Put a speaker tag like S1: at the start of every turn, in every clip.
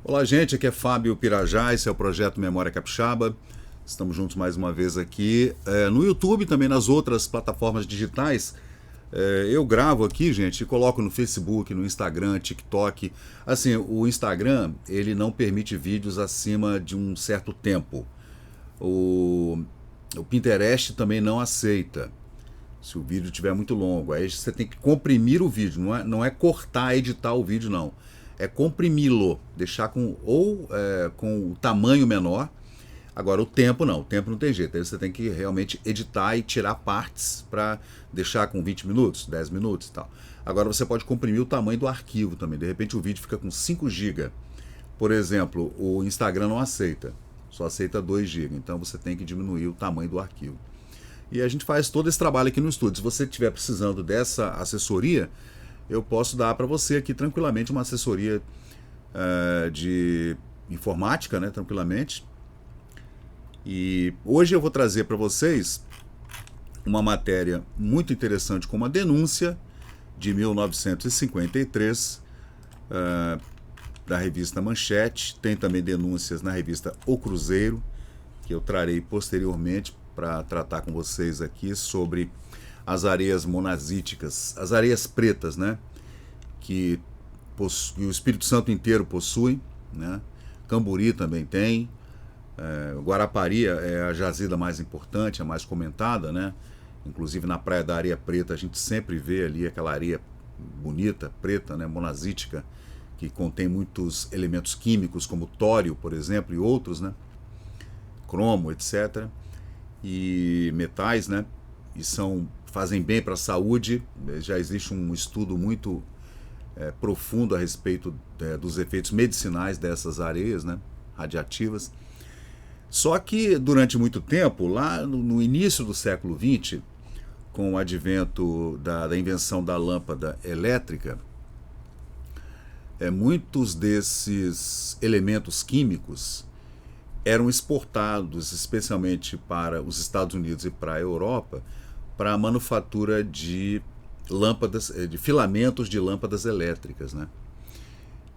S1: Olá, gente, aqui é Fábio Pirajá, esse é o Projeto Memória Capixaba. Estamos juntos mais uma vez aqui no YouTube, também nas outras plataformas digitais. Eu gravo aqui, gente, e coloco no Facebook, no Instagram, TikTok. Assim, o Instagram, ele não permite vídeos acima de um certo tempo. O Pinterest também não aceita, se o vídeo estiver muito longo. Aí você tem que comprimir o vídeo, não é cortar, editar o vídeo, não. É comprimi-lo, deixar com o tamanho menor. Agora, o tempo não tem jeito. Aí você tem que realmente editar e tirar partes para deixar com 20 minutos, 10 minutos e tal. Agora, você pode comprimir o tamanho do arquivo também. De repente, o vídeo fica com 5 GB. Por exemplo, o Instagram não aceita, só aceita 2 GB. Então, você tem que diminuir o tamanho do arquivo. E a gente faz todo esse trabalho aqui no estúdio. Se você estiver precisando dessa assessoria, eu posso dar para você aqui tranquilamente uma assessoria de informática, né, tranquilamente. E hoje eu vou trazer para vocês uma matéria muito interessante com uma denúncia de 1953 da revista Manchete. Tem também denúncias na revista O Cruzeiro, que eu trarei posteriormente para tratar com vocês aqui sobre as areias monazíticas, as areias pretas, né? Que o Espírito Santo inteiro possui, né? Camburi também tem. Guarapari é a jazida mais importante, a mais comentada, né? Inclusive na Praia da Areia Preta a gente sempre vê ali aquela areia bonita, preta, né? Monazítica, que contém muitos elementos químicos como tório, por exemplo, e outros, né? Cromo, etc. E metais, né? E fazem bem para a saúde. Já existe um estudo muito profundo a respeito dos efeitos medicinais dessas areias, né, radiativas. Só que durante muito tempo, lá no início do século XX, com o advento da invenção da lâmpada elétrica, muitos desses elementos químicos eram exportados especialmente para os Estados Unidos e para a Europa, para a manufatura de lâmpadas, de filamentos de lâmpadas elétricas, né?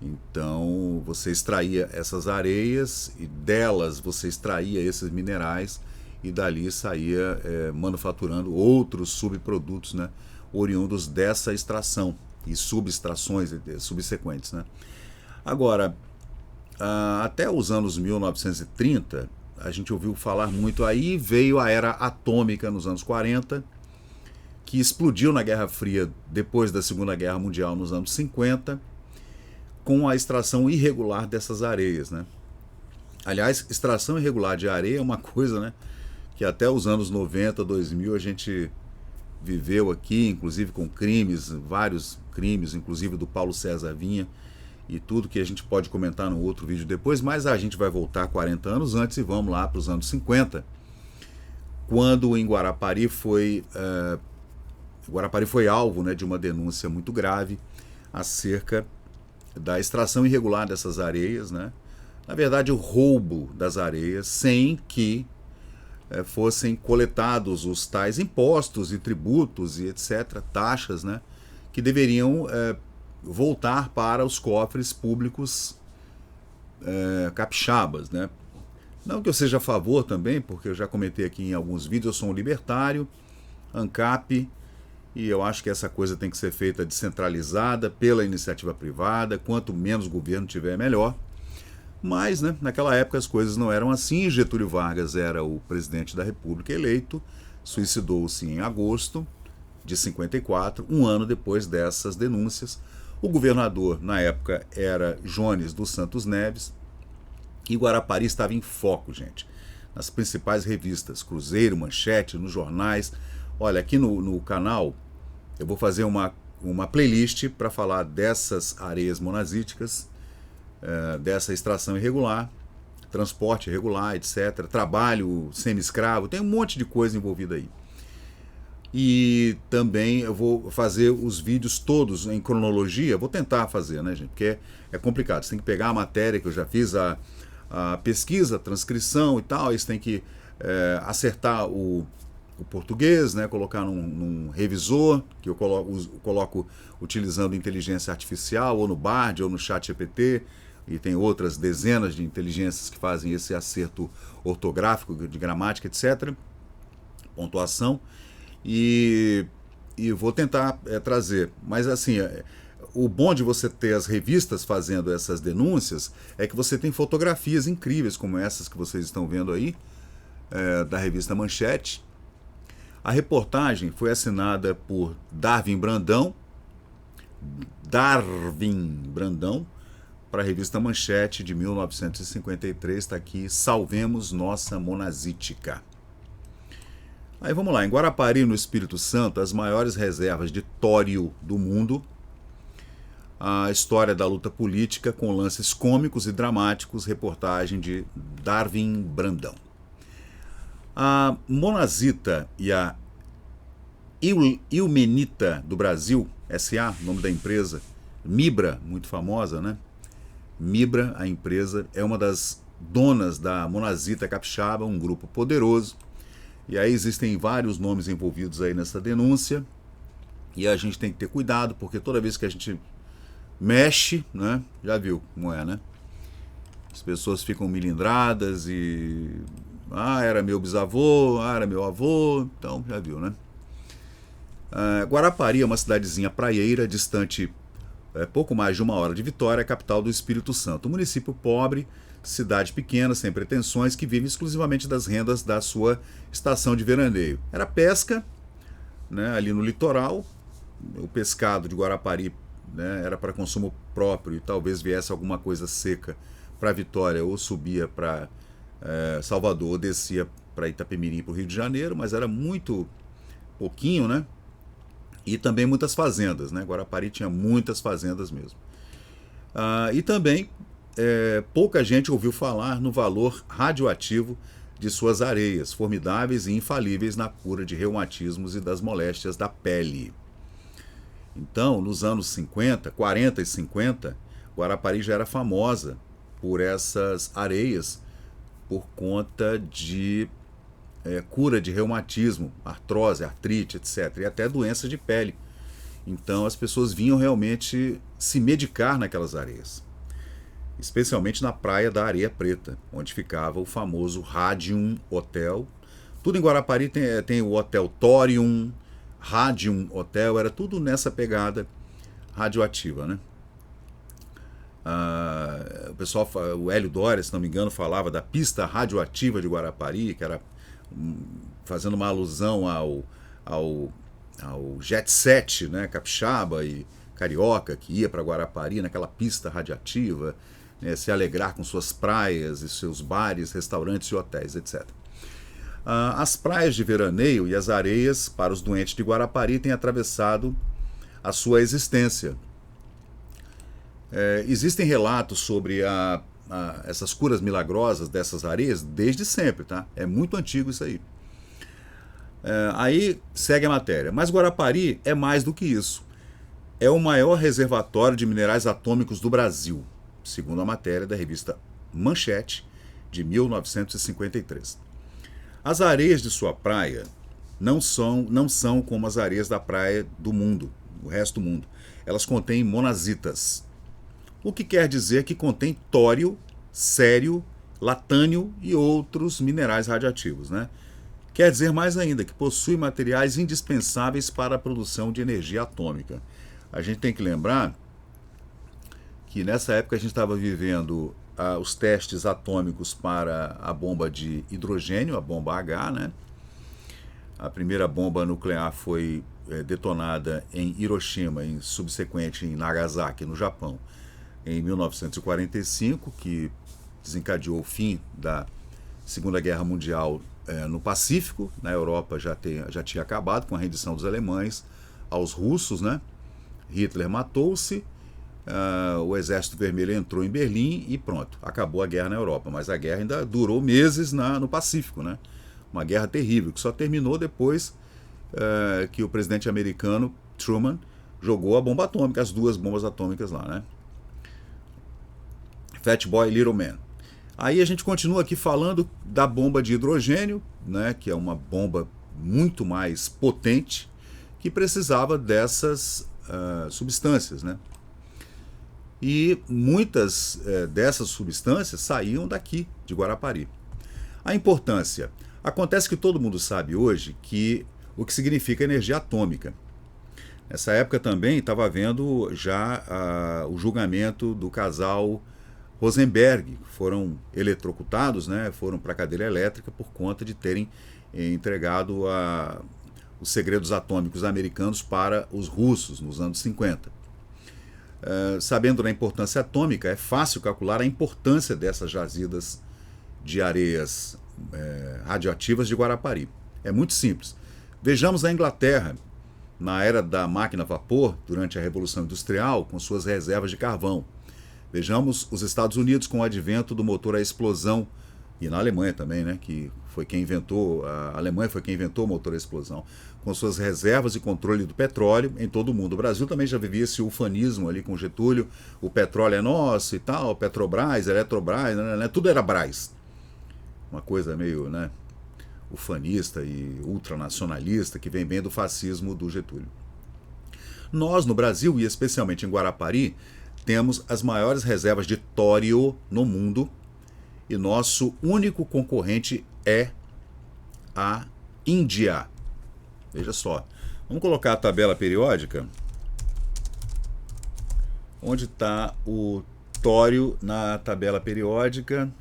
S1: Então você extraía essas areias e delas você extraía esses minerais e dali saía manufaturando outros subprodutos, né, oriundos dessa extração e subextrações subsequentes, né? Agora, até os anos 1930, a gente ouviu falar muito. Aí veio a era atômica nos anos 40, que explodiu na Guerra Fria depois da Segunda Guerra Mundial nos anos 50, com a extração irregular dessas areias, né? Aliás, extração irregular de areia é uma coisa, né, que até os anos 90, 2000 a gente viveu aqui, inclusive com crimes, vários crimes, inclusive do Paulo César Vinha, e tudo que a gente pode comentar no outro vídeo depois, mas a gente vai voltar 40 anos antes e vamos lá para os anos 50, quando em Guarapari foi alvo, né, de uma denúncia muito grave acerca da extração irregular dessas areias, né? Na verdade, o roubo das areias sem que fossem coletados os tais impostos e tributos e etc., taxas, né, que deveriam voltar para os cofres públicos capixabas, né? Não que eu seja a favor também, porque eu já comentei aqui em alguns vídeos, eu sou um libertário, ANCAP, e eu acho que essa coisa tem que ser feita descentralizada pela iniciativa privada, quanto menos governo tiver, melhor. Mas, né, naquela época as coisas não eram assim. Getúlio Vargas era o presidente da República eleito, suicidou-se em agosto de 54, um ano depois dessas denúncias. O governador, na época, era Jones dos Santos Neves, e Guarapari estava em foco, gente, nas principais revistas, Cruzeiro, Manchete, nos jornais. Olha, aqui no canal eu vou fazer uma playlist para falar dessas areias monazíticas, dessa extração irregular, transporte irregular, etc., trabalho semi-escravo, tem um monte de coisa envolvida aí. E também eu vou fazer os vídeos todos em cronologia, vou tentar fazer, né, gente, porque é complicado, você tem que pegar a matéria que eu já fiz, a pesquisa, a transcrição e tal, aí você tem que acertar o português, né, colocar num revisor, que eu coloco utilizando inteligência artificial, ou no Bard, ou no ChatGPT, e tem outras dezenas de inteligências que fazem esse acerto ortográfico, de gramática, etc., pontuação, e vou tentar trazer. Mas assim, o bom de você ter as revistas fazendo essas denúncias é que você tem fotografias incríveis como essas que vocês estão vendo aí, da revista Manchete. A reportagem foi assinada por Darwin Brandão, para a revista Manchete de 1953, está aqui, Salvemos Nossa Monazítica. Aí vamos lá, em Guarapari, no Espírito Santo, as maiores reservas de tório do mundo, a história da luta política com lances cômicos e dramáticos, reportagem de Darwin Brandão. A monazita e a ilmenita do Brasil, S.A., nome da empresa, Mibra, muito famosa, né? Mibra, a empresa, é uma das donas da Monazita Capixaba, um grupo poderoso. E aí existem vários nomes envolvidos aí nessa denúncia. E a gente tem que ter cuidado, porque toda vez que a gente mexe, né? Já viu como é, né? As pessoas ficam milindradas e... era meu bisavô, era meu avô, então já viu, né? Guarapari é uma cidadezinha praieira, distante pouco mais de 1 hora de Vitória, capital do Espírito Santo. Um município pobre, cidade pequena, sem pretensões, que vive exclusivamente das rendas da sua estação de veraneio. Era pesca, né, ali no litoral, o pescado de Guarapari, né, era para consumo próprio e talvez viesse alguma coisa seca para Vitória ou subia para Salvador ou descia para Itapemirim, para o Rio de Janeiro, mas era muito pouquinho, né? E também muitas fazendas, né? Guarapari tinha muitas fazendas mesmo. E também pouca gente ouviu falar no valor radioativo de suas areias, formidáveis e infalíveis na cura de reumatismos e das moléstias da pele. Então, nos anos 40 e 50, Guarapari já era famosa por essas areias, por conta de cura de reumatismo, artrose, artrite, etc. E até doenças de pele. Então as pessoas vinham realmente se medicar naquelas areias. Especialmente na praia da Areia Preta, onde ficava o famoso Radium Hotel. Tudo em Guarapari tem o Hotel Thorium, Radium Hotel, era tudo nessa pegada radioativa, né? O pessoal, o Hélio Doria, se não me engano, falava da pista radioativa de Guarapari, que era fazendo uma alusão ao jet set, né, capixaba e carioca, que ia para Guarapari naquela pista radiativa, né, se alegrar com suas praias e seus bares, restaurantes e hotéis, etc. As praias de veraneio e as areias para os doentes de Guarapari têm atravessado a sua existência. Existem relatos sobre essas curas milagrosas dessas areias desde sempre, tá? É muito antigo isso aí. Aí segue a matéria. Mas Guarapari é mais do que isso. É o maior reservatório de minerais atômicos do Brasil, segundo a matéria da revista Manchete, de 1953. As areias de sua praia não são como as areias da praia do mundo, o resto do mundo. Elas contêm monazitas, o que quer dizer que contém tório, cério, latânio e outros minerais radioativos, né? Quer dizer mais ainda que possui materiais indispensáveis para a produção de energia atômica. A gente tem que lembrar que nessa época a gente estava vivendo os testes atômicos para a bomba de hidrogênio, a bomba H, né? A primeira bomba nuclear foi detonada em Hiroshima e subsequente em Nagasaki, no Japão, em 1945, que desencadeou o fim da Segunda Guerra Mundial no Pacífico. Na Europa já tinha acabado com a rendição dos alemães aos russos, né? Hitler matou-se, o Exército Vermelho entrou em Berlim e pronto, acabou a guerra na Europa. Mas a guerra ainda durou meses no Pacífico, né? Uma guerra terrível, que só terminou depois que o presidente americano, Truman, jogou a bomba atômica, as 2 bombas atômicas lá, né? Fat Boy, Little Man. Aí a gente continua aqui falando da bomba de hidrogênio, né, que é uma bomba muito mais potente, que precisava dessas substâncias, né? E muitas dessas substâncias saíam daqui, de Guarapari. A importância. Acontece que todo mundo sabe hoje que o que significa energia atômica. Nessa época também estava havendo já o julgamento do casal Rosenberg, que foram eletrocutados, né, foram para a cadeira elétrica por conta de terem entregado os segredos atômicos americanos para os russos nos anos 50. Sabendo da importância atômica, é fácil calcular a importância dessas jazidas de areias radioativas de Guarapari. É muito simples. Vejamos a Inglaterra, na era da máquina a vapor, durante a Revolução Industrial, com suas reservas de carvão. Vejamos os Estados Unidos com o advento do motor a explosão, e na Alemanha também, né, que foi quem inventou, a Alemanha foi quem inventou o motor a explosão, com suas reservas e controle do petróleo em todo o mundo. O Brasil também já vivia esse ufanismo ali com Getúlio, o petróleo é nosso e tal, Petrobras, Eletrobras, né, tudo era Brás. Uma coisa meio, né, ufanista e ultranacionalista que vem bem do fascismo do Getúlio. Nós, no Brasil, e especialmente em Guarapari, temos as maiores reservas de tório no mundo e nosso único concorrente é a Índia. Veja só. Vamos colocar a tabela periódica. Onde está o tório na tabela periódica?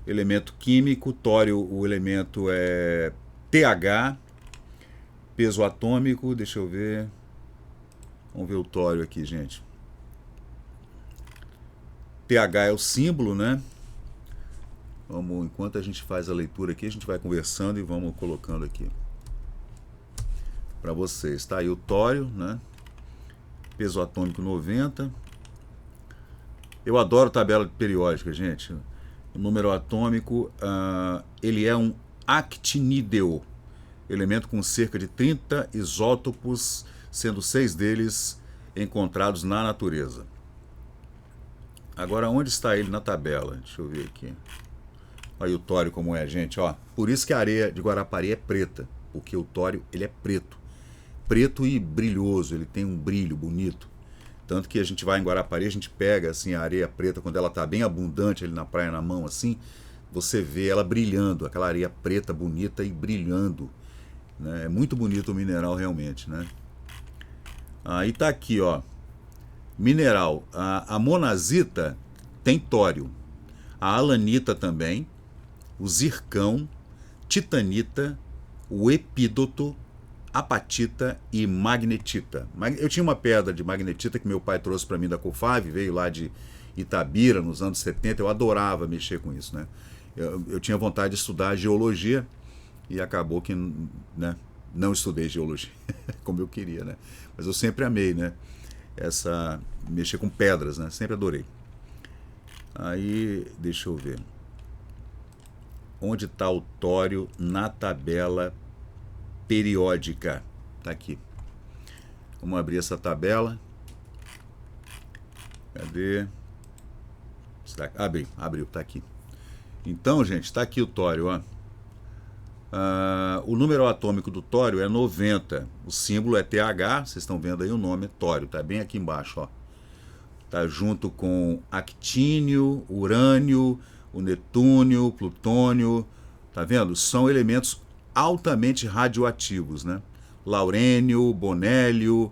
S1: Elemento químico, tório, o elemento é TH, peso atômico, deixa eu ver. Vamos ver o tório aqui, gente. TH é o símbolo, né? Vamos, enquanto a gente faz a leitura aqui, a gente vai conversando e vamos colocando aqui para vocês. Tá aí o tório, né? Peso atômico 90. Eu adoro tabela periódica, gente. O número atômico, ele é um actinídeo, elemento com cerca de 30 isótopos, sendo 6 deles encontrados na natureza. Agora, onde está ele na tabela? Deixa eu ver aqui. Olha o tório como é, gente. Ó. Por isso que a areia de Guarapari é preta, porque o tório ele é preto. Preto e brilhoso, ele tem um brilho bonito. Tanto que a gente vai em Guarapari, a gente pega assim, a areia preta, quando ela está bem abundante ali na praia, na mão, assim, você vê ela brilhando, aquela areia preta, bonita e brilhando. Né? É muito bonito o mineral realmente, né? Aí tá aqui, ó. Mineral. A monazita tem tório. A alanita também. O zircão, titanita, o epídoto, apatita e magnetita. Eu tinha uma pedra de magnetita que meu pai trouxe para mim da COFAV, veio lá de Itabira nos anos 70, eu adorava mexer com isso, né? Eu tinha vontade de estudar geologia e acabou que, né, não estudei geologia como eu queria, né? Mas eu sempre amei, né? Mexer com pedras, né? Sempre adorei. Aí, deixa eu ver. Onde está o tório na tabela periódica? Tá aqui. Vamos abrir essa tabela. Cadê? Abriu, tá aqui. Então, gente, tá aqui o tório, ó. O número atômico do tório é 90. O símbolo é TH, vocês estão vendo aí o nome é tório, tá bem aqui embaixo, ó. Tá junto com actínio, urânio, o netúnio, plutônio, tá vendo? São elementos altamente radioativos, né? Laurênio, bonélio,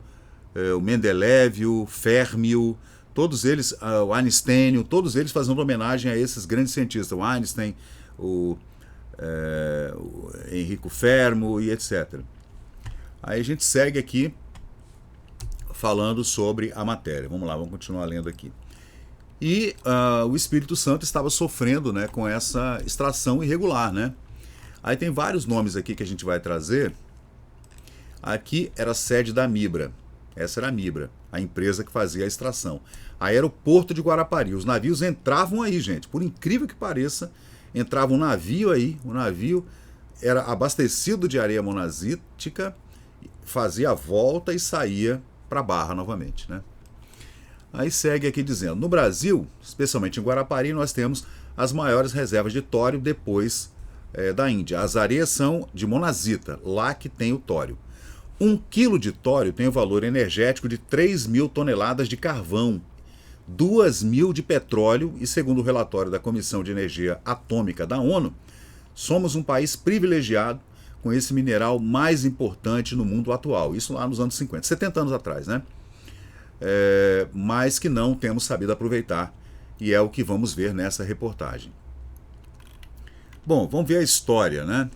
S1: o mendelévio, férmio, todos eles, o einstênio, todos eles fazendo homenagem a esses grandes cientistas, o Einstein, o Enrico Fermo e etc. Aí a gente segue aqui falando sobre a matéria. Vamos lá, vamos continuar lendo aqui. E o Espírito Santo estava sofrendo, né, com essa extração irregular, né? Aí tem vários nomes aqui que a gente vai trazer. Aqui era a sede da Mibra. Essa era a Mibra, a empresa que fazia a extração. Aí era o Porto de Guarapari. Os navios entravam aí, gente. Por incrível que pareça, entrava um navio aí. O navio era abastecido de areia monazítica, fazia a volta e saía para a Barra novamente, né? Aí segue aqui dizendo, no Brasil, especialmente em Guarapari, nós temos as maiores reservas de tório depois da Índia. As areias são de monazita, lá que tem o tório. 1 quilo de tório tem o valor energético de 3.000 toneladas de carvão. 2.000 de petróleo e, segundo o relatório da Comissão de Energia Atômica da ONU, somos um país privilegiado com esse mineral mais importante no mundo atual. Isso lá nos anos 50, 70 anos atrás, né? Mas que não temos sabido aproveitar, e é o que vamos ver nessa reportagem. Bom, vamos ver a história, né?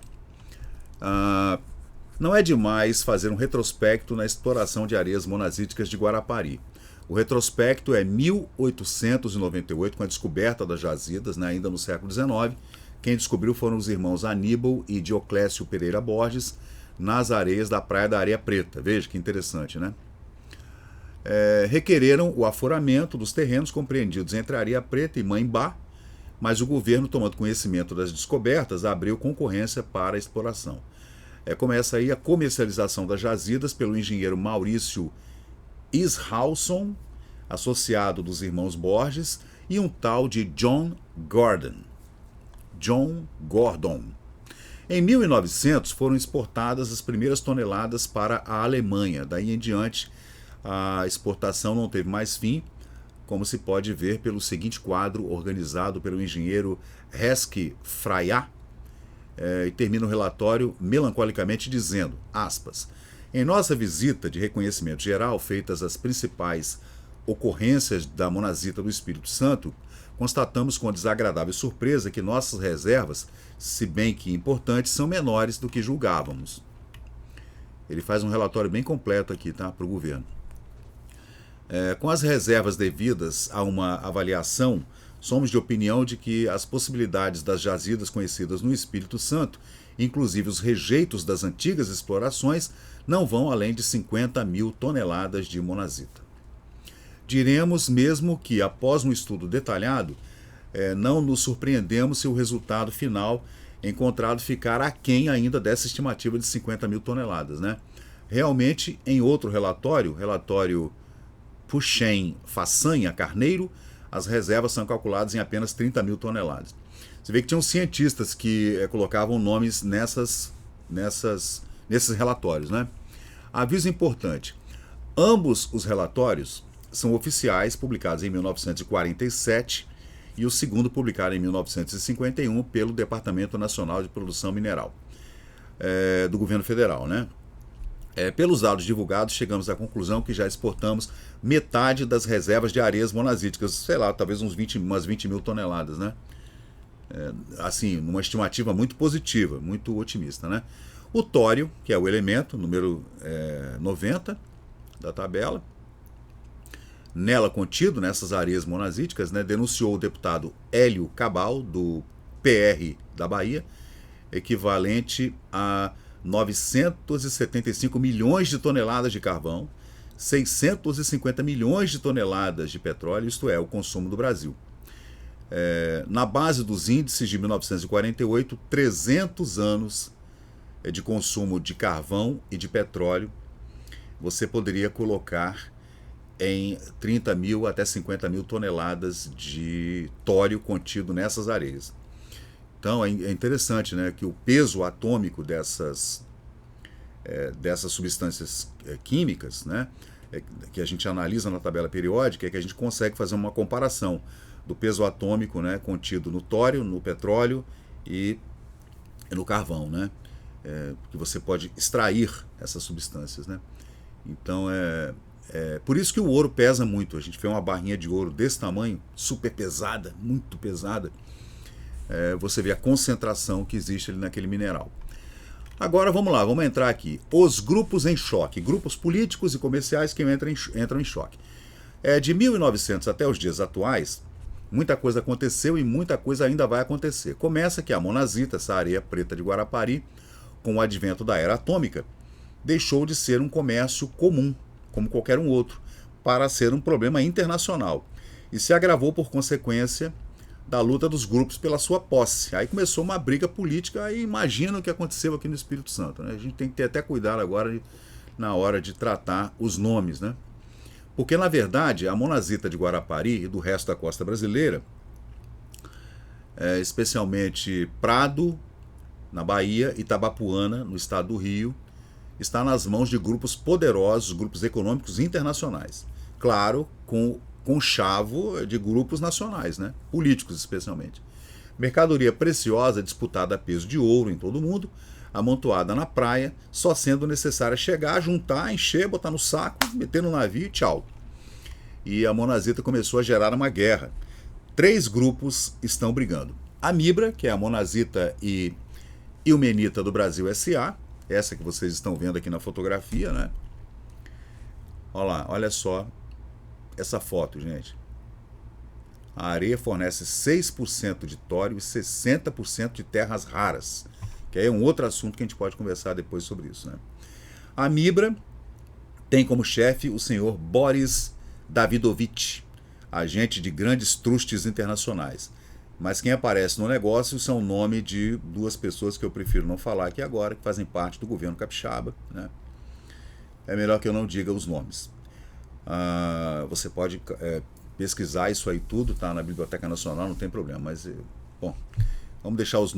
S1: Não é demais fazer um retrospecto na exploração de areias monazíticas de Guarapari. O retrospecto é 1898, com a descoberta das jazidas, né, ainda no século XIX. Quem descobriu foram os irmãos Aníbal e Dioclésio Pereira Borges, nas areias da Praia da Areia Preta. Veja que interessante, né? Requereram o aforamento dos terrenos compreendidos entre Areia Preta e Maimbá, mas o governo, tomando conhecimento das descobertas, abriu concorrência para a exploração. Começa aí a comercialização das jazidas pelo engenheiro Maurício Ishalson, associado dos irmãos Borges, e um tal de John Gordon. Em 1900 foram exportadas as primeiras toneladas para a Alemanha. Daí em diante, a exportação não teve mais fim, como se pode ver pelo seguinte quadro organizado pelo engenheiro Reski Freyá, e termina o relatório melancolicamente dizendo, aspas, em nossa visita de reconhecimento geral, feitas as principais ocorrências da monazita do Espírito Santo, constatamos com desagradável surpresa que nossas reservas, se bem que importantes, são menores do que julgávamos. Ele faz um relatório bem completo aqui, tá, para o governo. Com as reservas devidas a uma avaliação, somos de opinião de que as possibilidades das jazidas conhecidas no Espírito Santo, inclusive os rejeitos das antigas explorações, não vão além de 50.000 toneladas de monazita. Diremos mesmo que, após um estudo detalhado, não nos surpreendemos se o resultado final encontrado ficar aquém ainda dessa estimativa de 50.000 toneladas. Né? Realmente, em outro relatório Puxem Façanha Carneiro, as reservas são calculadas em apenas 30.000 toneladas. Você vê que tinham cientistas que colocavam nomes nesses relatórios. Né? Aviso importante, ambos os relatórios são oficiais, publicados em 1947, e o segundo publicado em 1951 pelo Departamento Nacional de Produção Mineral do Governo Federal. Né? Pelos dados divulgados, chegamos à conclusão que já exportamos metade das reservas de areias monazíticas, sei lá, talvez umas 20.000 toneladas, né? Assim, numa estimativa muito positiva, muito otimista, né? O tório, que é o elemento, número 90 da tabela, nela contido, nessas areias monazíticas, né, denunciou o deputado Hélio Cabal, do PR da Bahia, equivalente a 975 milhões de toneladas de carvão, 650 milhões de toneladas de petróleo, isto é, o consumo do Brasil. Na base dos índices de 1948, 300 anos de consumo de carvão e de petróleo, você poderia colocar em 30.000 até 50.000 toneladas de tório contido nessas areias. Então é interessante, né, que o peso atômico dessas substâncias químicas, né, que a gente analisa na tabela periódica, é que a gente consegue fazer uma comparação do peso atômico, né, contido no tório, no petróleo e no carvão, né, que você pode extrair essas substâncias. Né. Então por isso que o ouro pesa muito. A gente vê uma barrinha de ouro desse tamanho, super pesada, muito pesada. Você vê a concentração que existe ali naquele mineral. Agora vamos lá, vamos entrar aqui. Os grupos em choque, grupos políticos e comerciais que entram em choque. De 1900 até os dias atuais, muita coisa aconteceu e muita coisa ainda vai acontecer. Começa que a monazita, essa areia preta de Guarapari, com o advento da era atômica, deixou de ser um comércio comum, como qualquer um outro, para ser um problema internacional. E se agravou por consequência da luta dos grupos pela sua posse. Aí começou uma briga política, aí imagina o que aconteceu aqui no Espírito Santo. Né? A gente tem que ter até cuidado agora na hora de tratar os nomes, né? Porque, na verdade, a monazita de Guarapari e do resto da costa brasileira, especialmente Prado, na Bahia, e Itabapuana, no estado do Rio, está nas mãos de grupos poderosos, grupos econômicos internacionais. Claro, com conchavo de grupos nacionais, né? Políticos especialmente. Mercadoria preciosa disputada a peso de ouro em todo o mundo, amontoada na praia, só sendo necessária chegar, juntar, encher, botar no saco, meter no navio e tchau. E a monazita começou a gerar uma guerra. 3 grupos estão brigando. A Mibra, que é a Monazita e Ilmenita do Brasil S.A., essa que vocês estão vendo aqui na fotografia, né? Olha lá, olha só essa foto, gente. A areia fornece 6% de tório e 60% de terras raras, que aí é um outro assunto que a gente pode conversar depois sobre isso, né? A Mibra tem como chefe o senhor Boris Davidovich, agente de grandes trustes internacionais. Mas quem aparece no negócio são o nome de 2 pessoas que eu prefiro não falar aqui agora, que fazem parte do governo capixaba, né? É melhor que eu não diga os nomes. Você pode pesquisar isso aí tudo, tá na Biblioteca Nacional, não tem problema. Mas, bom, vamos deixar os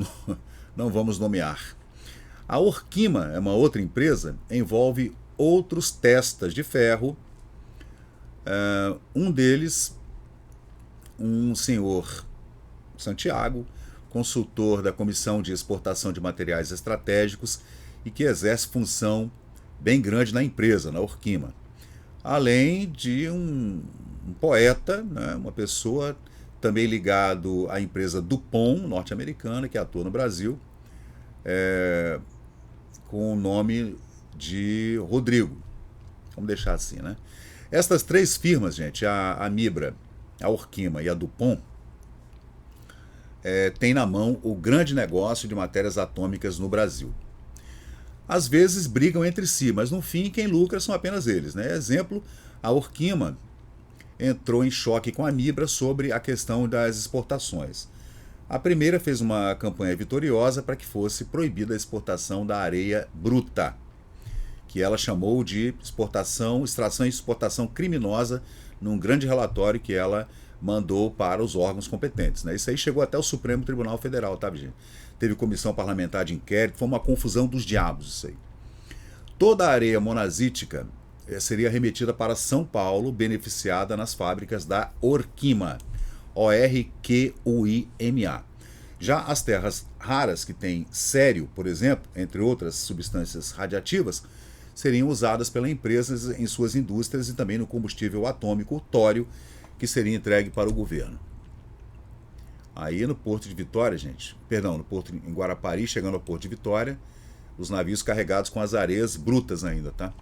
S1: não vamos nomear. A Orquima é uma outra empresa, envolve outros testas de ferro. Um deles, um senhor Santiago, consultor da Comissão de Exportação de Materiais Estratégicos e que exerce função bem grande na empresa, na Orquima. Além de um poeta, né, uma pessoa também ligado à empresa Dupont, norte-americana, que atua no Brasil, com o nome de Rodrigo. Vamos deixar assim, né? Estas 3 firmas, gente, a Mibra, a Orquima e a Dupont, tem na mão o grande negócio de matérias atômicas no Brasil. Às vezes brigam entre si, mas no fim quem lucra são apenas eles, né? Exemplo, a Orquima entrou em choque com a Mibra sobre a questão das exportações. A primeira fez uma campanha vitoriosa para que fosse proibida a exportação da areia bruta, que ela chamou de extração e exportação criminosa num grande relatório que ela mandou para os órgãos competentes, né? Isso aí chegou até o Supremo Tribunal Federal, tá, gente? Teve comissão parlamentar de inquérito, foi uma confusão dos diabos isso aí. Toda a areia monazítica seria remetida para São Paulo, beneficiada nas fábricas da Orquima, Orquima. Já as terras raras, que têm cério, por exemplo, entre outras substâncias radiativas, seriam usadas pela empresa em suas indústrias e também no combustível atômico, o tório, que seria entregue para o governo. Aí no Porto de Vitória, gente, no Porto em Guarapari, chegando ao Porto de Vitória, os navios carregados com as areias brutas ainda, tá?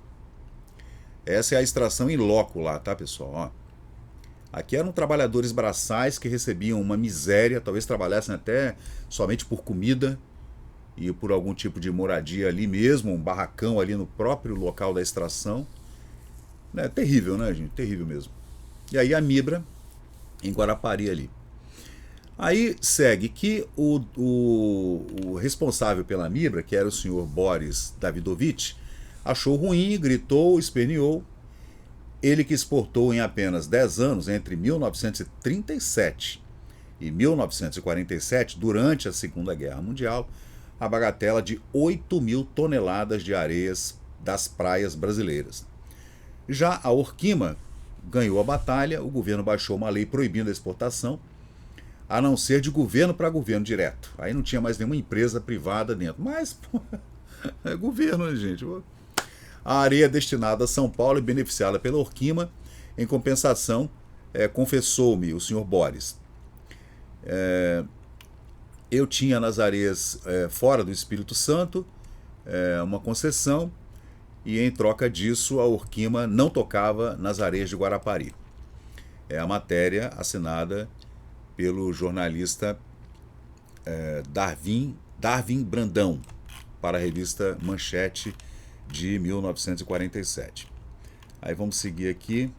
S1: Essa é a extração em loco lá, tá, pessoal? Ó. Aqui eram trabalhadores braçais que recebiam uma miséria, talvez trabalhassem até somente por comida e por algum tipo de moradia ali mesmo, um barracão ali no próprio local da extração. É terrível, né, gente? Terrível mesmo. E aí a Mibra, em Guarapari ali. Aí segue que o responsável pela Mibra, que era o senhor Boris Davidovich, achou ruim, gritou, esperneou. Ele que exportou em apenas 10 anos, entre 1937 e 1947, durante a Segunda Guerra Mundial, a bagatela de 8.000 toneladas de areias das praias brasileiras. Já a Orquima ganhou a batalha, o governo baixou uma lei proibindo a exportação, a não ser de governo para governo direto. Aí não tinha mais nenhuma empresa privada dentro. Mas, pô, é governo, né, gente? A areia destinada a São Paulo e beneficiada pela Orquima, em compensação, confessou-me o senhor Boris. Eu tinha nas areias fora do Espírito Santo uma concessão e em troca disso a Orquima não tocava nas areias de Guarapari. É a matéria assinada pelo jornalista Darwin Brandão para a revista Manchete de 1947. Aí vamos seguir aqui.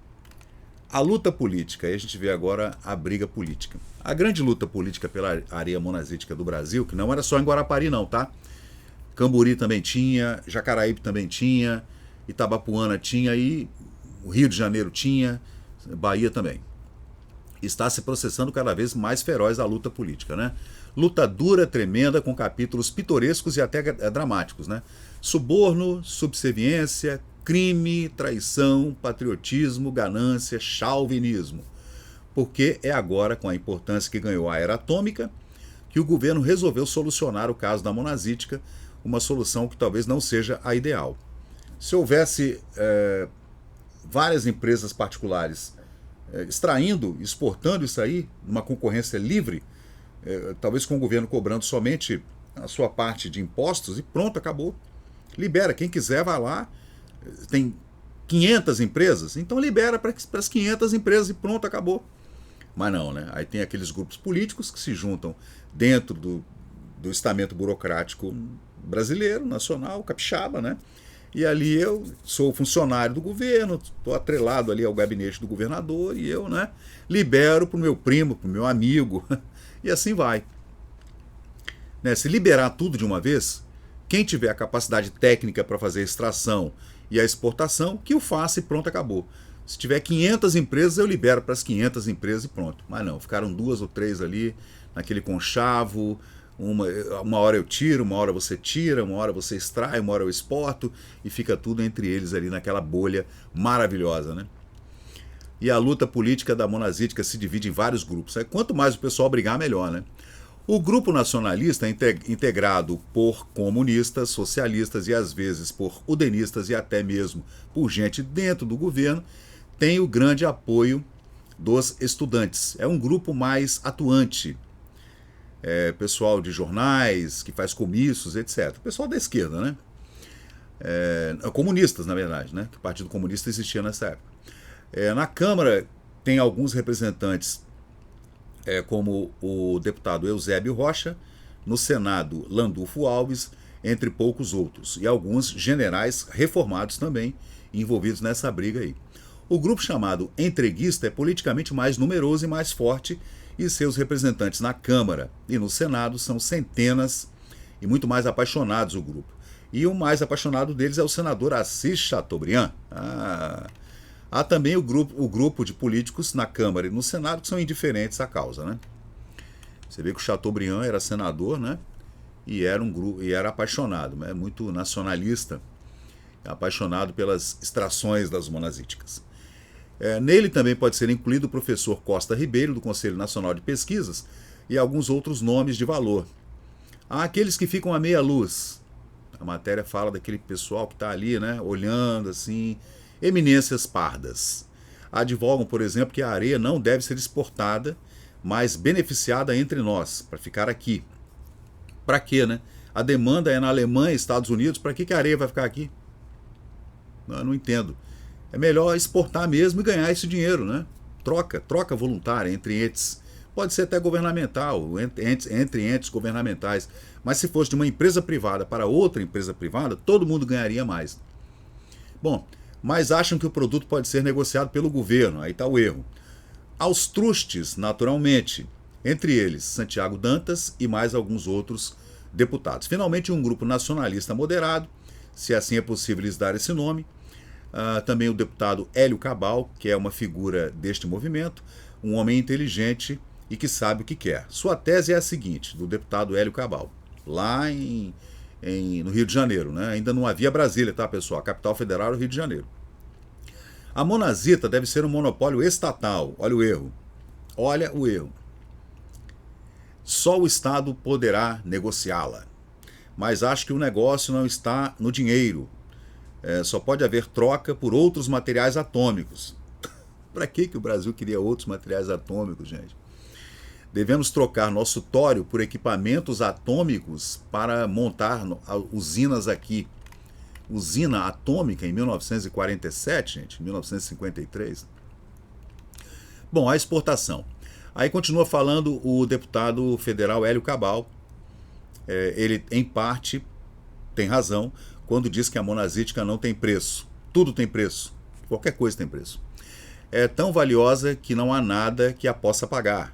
S1: A luta política, aí a gente vê agora a briga política. A grande luta política pela areia monazítica do Brasil, que não era só em Guarapari não, tá? Camburi também tinha, Jacaraípe também tinha, Itabapuana tinha e o Rio de Janeiro tinha, Bahia também. Está se processando cada vez mais feroz a luta política, né? Luta dura, tremenda, com capítulos pitorescos e até dramáticos, né? Suborno, subserviência, crime, traição, patriotismo, ganância, chauvinismo. porque é agora, com a importância que ganhou a era atômica, que o governo resolveu solucionar o caso da monazítica, uma solução que talvez não seja a ideal. Se houvesse várias empresas particulares extraindo, exportando isso aí, numa concorrência livre, talvez com o governo cobrando somente a sua parte de impostos e pronto, acabou. Libera, quem quiser vai lá, tem 500 empresas, então libera para as 500 empresas e pronto, acabou. Mas não, né? Aí tem aqueles grupos políticos que se juntam dentro do estamento burocrático brasileiro, nacional, capixaba, né? E ali eu sou funcionário do governo, estou atrelado ali ao gabinete do governador e eu, né, libero para o meu primo, para o meu amigo, e assim vai. Né? Se liberar tudo de uma vez, quem tiver a capacidade técnica para fazer a extração e a exportação, que o faça e pronto, acabou. Se tiver 500 empresas, eu libero para as 500 empresas e pronto. Mas não, ficaram 2 ou 3 ali, naquele conchavo, uma hora eu tiro, uma hora você tira, uma hora você extrai, uma hora eu exporto, e fica tudo entre eles ali naquela bolha maravilhosa, né? E a luta política da monazítica se divide em vários grupos. Quanto mais o pessoal brigar, melhor, né? O grupo nacionalista é integrado por comunistas, socialistas e às vezes por udenistas e até mesmo por gente dentro do governo, tem o grande apoio dos estudantes. É um grupo mais atuante. Pessoal de jornais, que faz comícios, etc. Pessoal da esquerda, né? Comunistas, na verdade, né? Que o Partido Comunista existia nessa época. Na Câmara tem alguns representantes, como o deputado Eusébio Rocha, no Senado Landulfo Alves, entre poucos outros, e alguns generais reformados também envolvidos nessa briga aí. O grupo chamado entreguista é politicamente mais numeroso e mais forte, e seus representantes na Câmara e no Senado são centenas e muito mais apaixonados o grupo. E o mais apaixonado deles é o senador Assis Chateaubriand. Há também o grupo de políticos na Câmara e no Senado que são indiferentes à causa, né? Você vê que o Chateaubriand era senador, né? E era apaixonado, né? Muito nacionalista, apaixonado pelas extrações das monazíticas. Nele também pode ser incluído o professor Costa Ribeiro, do Conselho Nacional de Pesquisas, e alguns outros nomes de valor. Há aqueles que ficam à meia luz. A matéria fala daquele pessoal que está ali, né, olhando assim, eminências pardas. Advogam, por exemplo, que a areia não deve ser exportada, mas beneficiada entre nós, para ficar aqui. Para quê, né? A demanda é na Alemanha e Estados Unidos, para que a areia vai ficar aqui? Eu não entendo. É melhor exportar mesmo e ganhar esse dinheiro, né? Troca voluntária entre entes. Pode ser até governamental, entre entes governamentais. Mas se fosse de uma empresa privada para outra empresa privada, todo mundo ganharia mais. Bom, mas acham que o produto pode ser negociado pelo governo. Aí está o erro. Aos trustes, naturalmente. Entre eles, Santiago Dantas e mais alguns outros deputados. Finalmente, um grupo nacionalista moderado, se assim é possível lhes dar esse nome. Também o deputado Hélio Cabal, que é uma figura deste movimento, um homem inteligente e que sabe o que quer. Sua tese é a seguinte, do deputado Hélio Cabal, lá no Rio de Janeiro, né? Ainda não havia Brasília, tá, pessoal? A capital federal era o Rio de Janeiro. A monazita deve ser um monopólio estatal. Olha o erro. Olha o erro. Só o Estado poderá negociá-la. Mas acho que o negócio não está no dinheiro. Só pode haver troca por outros materiais atômicos. Para que o Brasil queria outros materiais atômicos, gente? Devemos trocar nosso tório por equipamentos atômicos para montar usinas aqui. Usina atômica em 1947, gente, 1953. Bom, a exportação. Aí continua falando o deputado federal Hélio Cabal. Ele, em parte, tem razão quando diz que a monazítica não tem preço. Tudo tem preço. Qualquer coisa tem preço. É tão valiosa que não há nada que a possa pagar.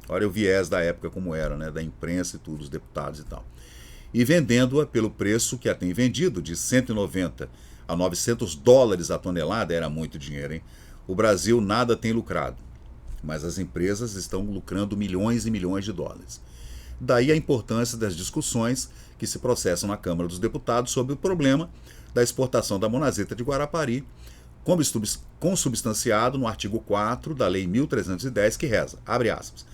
S1: Olha o viés da época como era, né? Da imprensa e tudo, os deputados e tal. E vendendo-a pelo preço que a tem vendido, de 190 a 900 dólares a tonelada, era muito dinheiro, hein? O Brasil nada tem lucrado, mas as empresas estão lucrando milhões e milhões de dólares. Daí a importância das discussões que se processam na Câmara dos Deputados sobre o problema da exportação da monazita de Guarapari, consubstanciado no artigo 4 da Lei 1310, que reza, abre aspas,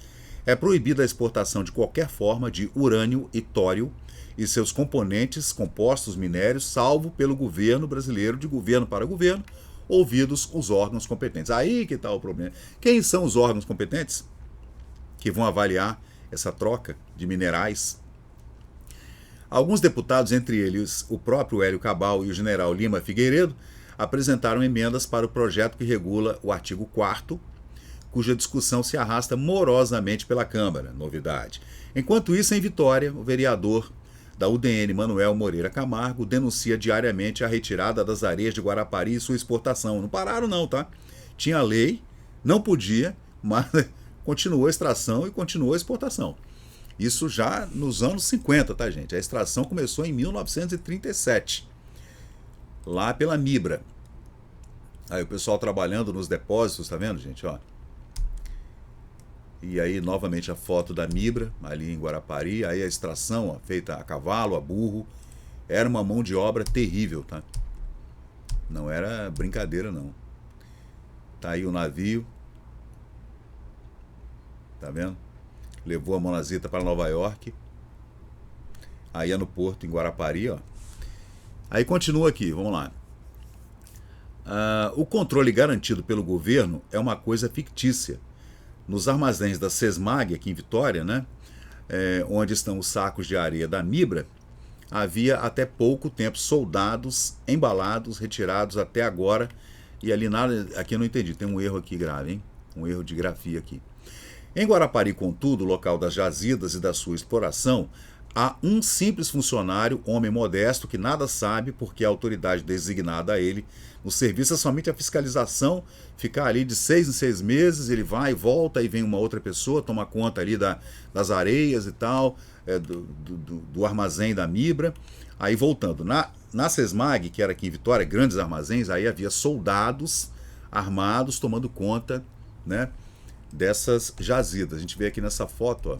S1: é proibida a exportação de qualquer forma de urânio e tório e seus componentes, compostos minérios, salvo pelo governo brasileiro, de governo para governo, ouvidos os órgãos competentes. Aí que está o problema. Quem são os órgãos competentes que vão avaliar essa troca de minerais? Alguns deputados, entre eles o próprio Hélio Cabal e o general Lima Figueiredo, apresentaram emendas para o projeto que regula o artigo 4º, cuja discussão se arrasta morosamente pela Câmara, novidade. Enquanto isso, em Vitória, o vereador da UDN, Manuel Moreira Camargo, denuncia diariamente a retirada das areias de Guarapari e sua exportação. Não pararam não, tá? Tinha lei, não podia, mas continuou a extração e continuou a exportação. Isso já nos anos 50, tá, gente? A extração começou em 1937, lá pela Mibra. Aí o pessoal trabalhando nos depósitos, tá vendo, gente? Ó. E aí, novamente, a foto da Mibra, ali em Guarapari. Aí a extração, ó, feita a cavalo, a burro. Era uma mão de obra terrível, tá? Não era brincadeira, não. Tá aí o navio. Tá vendo? Levou a monazita para Nova York. Aí é no porto, em Guarapari, ó. Aí continua aqui, vamos lá. O controle garantido pelo governo é uma coisa fictícia. Nos armazéns da Sesmag, aqui em Vitória, né, onde estão os sacos de areia da Mibra, havia até pouco tempo soldados, embalados, retirados até agora, e ali nada, aqui eu não entendi, tem um erro aqui grave, hein? Um erro de grafia aqui. Em Guarapari, contudo, local das jazidas e da sua exploração, há um simples funcionário, homem modesto, que nada sabe porque a autoridade designada a ele no serviço é somente a fiscalização, ficar ali de 6 em 6 meses, ele vai e volta, e vem uma outra pessoa, toma conta ali das areias e tal, do armazém da Mibra. Aí voltando, na Sesmag, que era aqui em Vitória, grandes armazéns, aí havia soldados armados tomando conta, né, dessas jazidas. A gente vê aqui nessa foto, ó,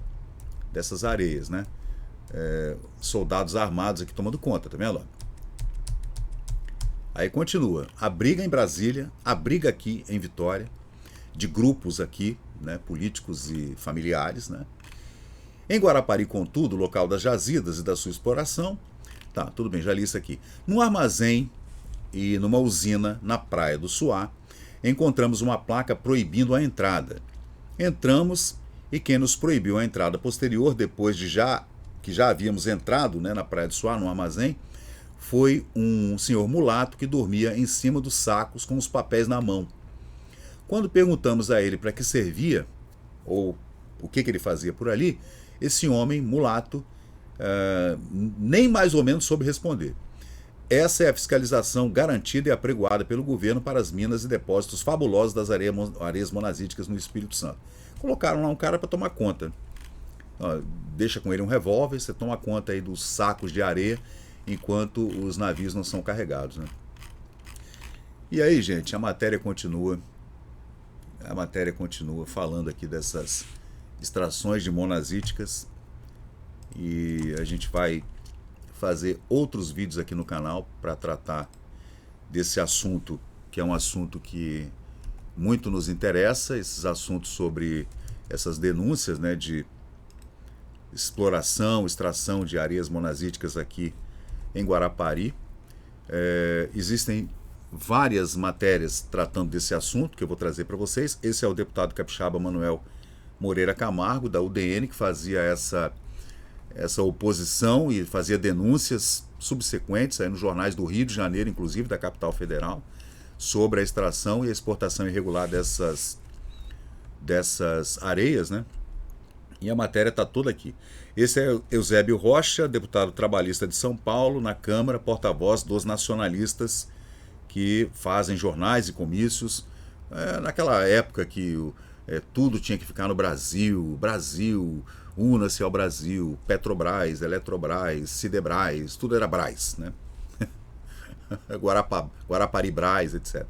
S1: dessas areias, né? Soldados armados aqui tomando conta, tá vendo? Aí continua, a briga em Brasília, a briga aqui em Vitória, de grupos aqui, né, políticos e familiares, né? Em Guarapari, contudo, local das jazidas e da sua exploração, tá, tudo bem, já li isso aqui. No armazém e numa usina na Praia do Suá, encontramos uma placa proibindo a entrada. Entramos e quem nos proibiu a entrada posterior, depois de que já havíamos entrado, né, na Praia do Suá, no armazém, foi um senhor mulato que dormia em cima dos sacos com os papéis na mão. Quando perguntamos a ele para que servia, ou o que ele fazia por ali, esse homem mulato nem mais ou menos soube responder. Essa é a fiscalização garantida e apregoada pelo governo para as minas e depósitos fabulosos das areias monazíticas no Espírito Santo. Colocaram lá um cara para tomar conta. Ó, deixa com ele um revólver, você toma conta aí dos sacos de areia enquanto os navios não são carregados, né? E aí, gente, a matéria continua falando aqui dessas extrações de monazíticas, e a gente vai fazer outros vídeos aqui no canal para tratar desse assunto, que é um assunto que muito nos interessa, esses assuntos sobre essas denúncias, né, de exploração, extração de areias monazíticas aqui em Guarapari. Existem várias matérias tratando desse assunto que eu vou trazer para vocês. Esse é o deputado capixaba Manuel Moreira Camargo, da UDN, que fazia essa oposição e fazia denúncias subsequentes aí nos jornais do Rio de Janeiro, inclusive da capital federal, sobre a extração e a exportação irregular dessas areias, né? E a matéria está toda aqui. Esse é Eusébio Rocha, deputado trabalhista de São Paulo, na Câmara, porta-voz dos nacionalistas que fazem jornais e comícios. Naquela época que tudo tinha que ficar no Brasil, una-se ao Brasil, Petrobras, Eletrobras, Sidebras, tudo era Brás, né? Guarapari Brás, etc.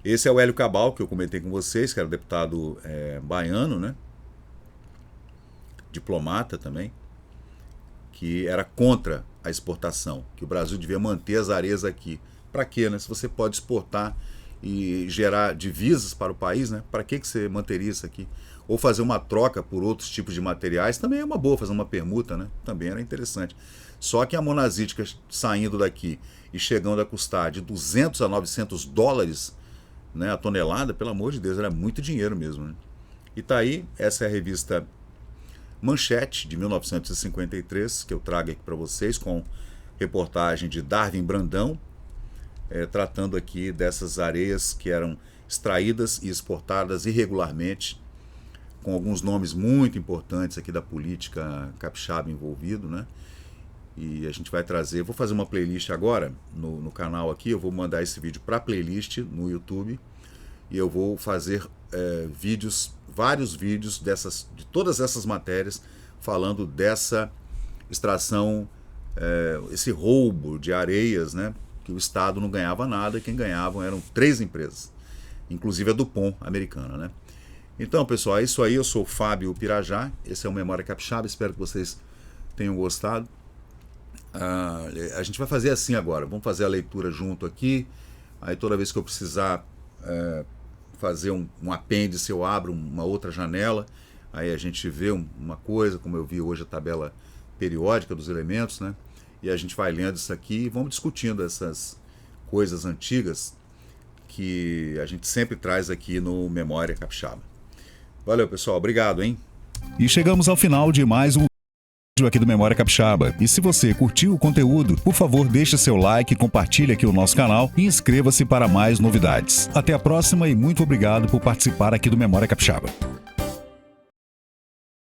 S1: Esse é o Hélio Cabal, que eu comentei com vocês, que era deputado baiano, né? Diplomata também, que era contra a exportação, que o Brasil devia manter as areias aqui, para quê, né? Se você pode exportar e gerar divisas para o país, né? Para que você manteria isso aqui? Ou fazer uma troca por outros tipos de materiais, também é uma boa, fazer uma permuta, né? Também era interessante. Só que a monazítica saindo daqui e chegando a custar de 200 a 900 dólares, né, a tonelada, pelo amor de Deus, era muito dinheiro mesmo, né? E tá aí, essa é a revista Manchete, de 1953, que eu trago aqui para vocês, com reportagem de Darwin Brandão, tratando aqui dessas areias que eram extraídas e exportadas irregularmente, com alguns nomes muito importantes aqui da política capixaba envolvido, né? E a gente vai trazer, vou fazer uma playlist agora no canal aqui, eu vou mandar esse vídeo para playlist no YouTube, e eu vou fazer vários vídeos de todas essas matérias, falando dessa extração, esse roubo de areias, né? Que o Estado não ganhava nada, e quem ganhavam eram 3 empresas, inclusive a Dupont americana, né? Então, pessoal, é isso aí. Eu sou o Fábio Pirajá, esse é o Memória Capixaba, espero que vocês tenham gostado. A gente vai fazer assim agora, vamos fazer a leitura junto aqui, aí toda vez que eu precisar fazer um apêndice, eu abro uma outra janela, aí a gente vê uma coisa, como eu vi hoje a tabela periódica dos elementos, né? E a gente vai lendo isso aqui e vamos discutindo essas coisas antigas que a gente sempre traz aqui no Memória Capixaba. Valeu, pessoal, obrigado, hein?
S2: E chegamos ao final de mais um vídeo aqui do Memória Capixaba. E se você curtiu o conteúdo, por favor, deixe seu like, compartilhe aqui o nosso canal e inscreva-se para mais novidades. Até a próxima e muito obrigado por participar aqui do Memória Capixaba.